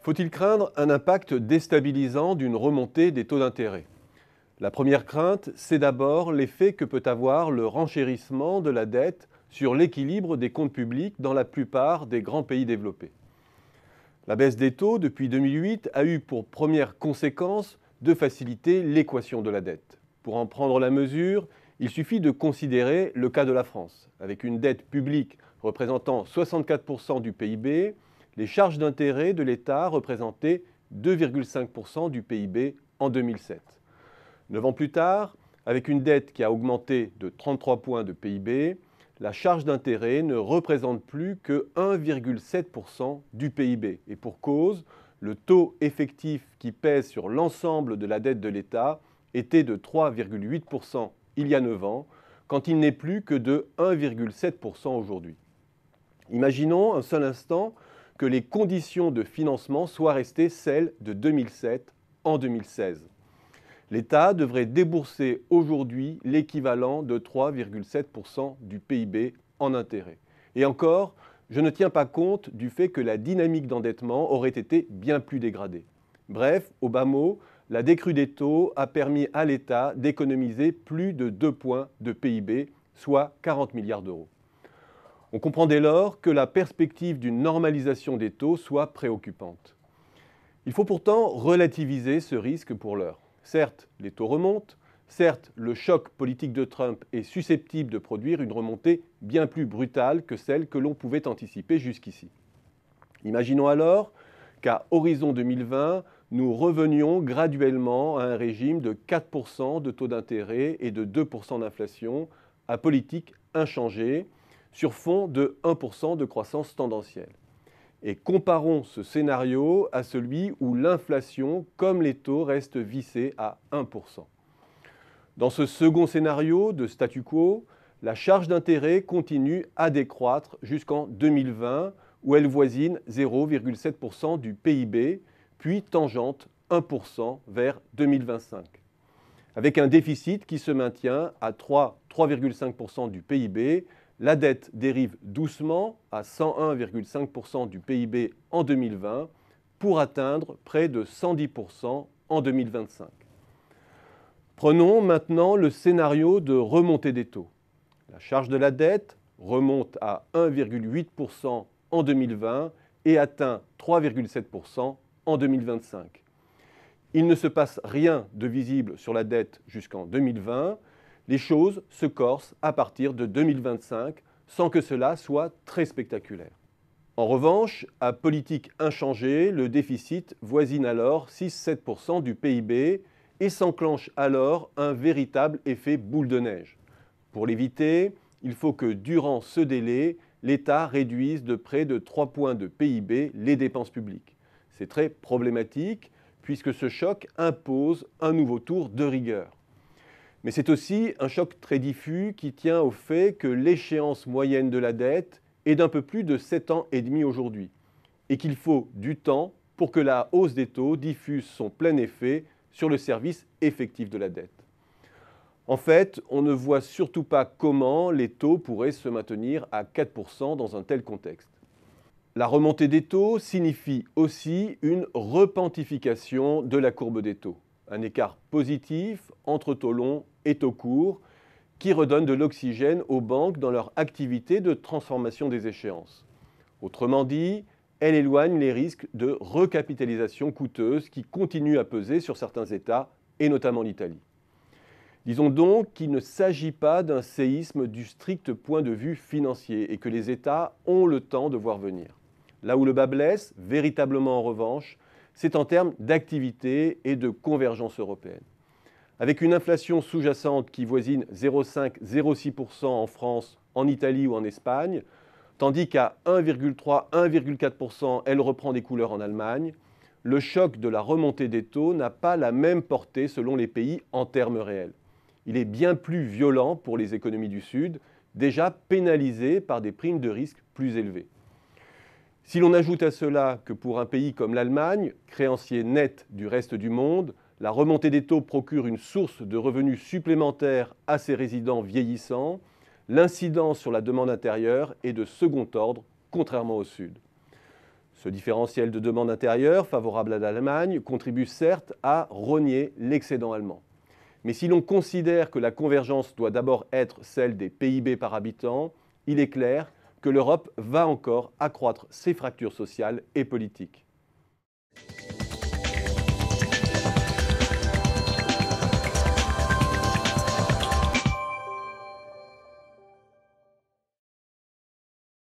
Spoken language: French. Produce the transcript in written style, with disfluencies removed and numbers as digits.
Faut-il craindre un impact déstabilisant d'une remontée des taux d'intérêt? La première crainte, c'est d'abord l'effet que peut avoir le renchérissement de la dette sur l'équilibre des comptes publics dans la plupart des grands pays développés. La baisse des taux depuis 2008 a eu pour première conséquence de faciliter l'équation de la dette. Pour en prendre la mesure, il suffit de considérer le cas de la France. Avec une dette publique représentant 64% du PIB, les charges d'intérêt de l'État représentaient 2,5% du PIB en 2007. 9 ans plus tard, avec une dette qui a augmenté de 33 points de PIB, la charge d'intérêt ne représente plus que 1,7% du PIB. Et pour cause, le taux effectif qui pèse sur l'ensemble de la dette de l'État était de 3,8% il y a 9 ans, quand il n'est plus que de 1,7% aujourd'hui. Imaginons un seul instant que les conditions de financement soient restées celles de 2007 en 2016. L'État devrait débourser aujourd'hui l'équivalent de 3,7% du PIB en intérêts. Et encore, je ne tiens pas compte du fait que la dynamique d'endettement aurait été bien plus dégradée. Bref, au bas mot, la décrue des taux a permis à l'État d'économiser plus de 2 points de PIB, soit 40 milliards d'euros. On comprend dès lors que la perspective d'une normalisation des taux soit préoccupante. Il faut pourtant relativiser ce risque pour l'heure. Certes, les taux remontent, certes, le choc politique de Trump est susceptible de produire une remontée bien plus brutale que celle que l'on pouvait anticiper jusqu'ici. Imaginons alors qu'à horizon 2020, nous revenions graduellement à un régime de 4% de taux d'intérêt et de 2% d'inflation, à politique inchangée, sur fond de 1% de croissance tendancielle. Et comparons ce scénario à celui où l'inflation, comme les taux, reste vissée à 1%. Dans ce second scénario de statu quo, la charge d'intérêt continue à décroître jusqu'en 2020, où elle voisine 0,7% du PIB, puis tangente 1% vers 2025. Avec un déficit qui se maintient à 3,5% du PIB, la dette dérive doucement à 101,5% du PIB en 2020 pour atteindre près de 110% en 2025. Prenons maintenant le scénario de remontée des taux. La charge de la dette remonte à 1,8% en 2020 et atteint 3,7% en 2025. Il ne se passe rien de visible sur la dette jusqu'en 2020. Les choses se corsent à partir de 2025 sans que cela soit très spectaculaire. En revanche, à politique inchangée, le déficit voisine alors 6-7% du PIB et s'enclenche alors un véritable effet boule de neige. Pour l'éviter, il faut que durant ce délai, l'État réduise de près de 3 points de PIB les dépenses publiques. C'est très problématique puisque ce choc impose un nouveau tour de rigueur. Mais c'est aussi un choc très diffus qui tient au fait que l'échéance moyenne de la dette est d'un peu plus de 7 ans et demi aujourd'hui et qu'il faut du temps pour que la hausse des taux diffuse son plein effet sur le service effectif de la dette. En fait, on ne voit surtout pas comment les taux pourraient se maintenir à 4% dans un tel contexte. La remontée des taux signifie aussi une repentification de la courbe des taux, un écart positif entre taux longs et taux courts qui redonne de l'oxygène aux banques dans leur activité de transformation des échéances. Autrement dit, elle éloigne les risques de recapitalisation coûteuse qui continuent à peser sur certains États, et notamment l'Italie. Disons donc qu'il ne s'agit pas d'un séisme du strict point de vue financier et que les États ont le temps de voir venir. Là où le bât blesse, véritablement en revanche, c'est en termes d'activité et de convergence européenne. Avec une inflation sous-jacente qui voisine 0,5-0,6% en France, en Italie ou en Espagne, tandis qu'à 1,3-1,4%, elle reprend des couleurs en Allemagne, le choc de la remontée des taux n'a pas la même portée selon les pays en termes réels. Il est bien plus violent pour les économies du Sud, déjà pénalisées par des primes de risque plus élevées. Si l'on ajoute à cela que pour un pays comme l'Allemagne, créancier net du reste du monde, la remontée des taux procure une source de revenus supplémentaires à ses résidents vieillissants, l'incidence sur la demande intérieure est de second ordre, contrairement au Sud. Ce différentiel de demande intérieure, favorable à l'Allemagne, contribue certes à rogner l'excédent allemand. Mais si l'on considère que la convergence doit d'abord être celle des PIB par habitant, il est clair que l'Europe va encore accroître ses fractures sociales et politiques.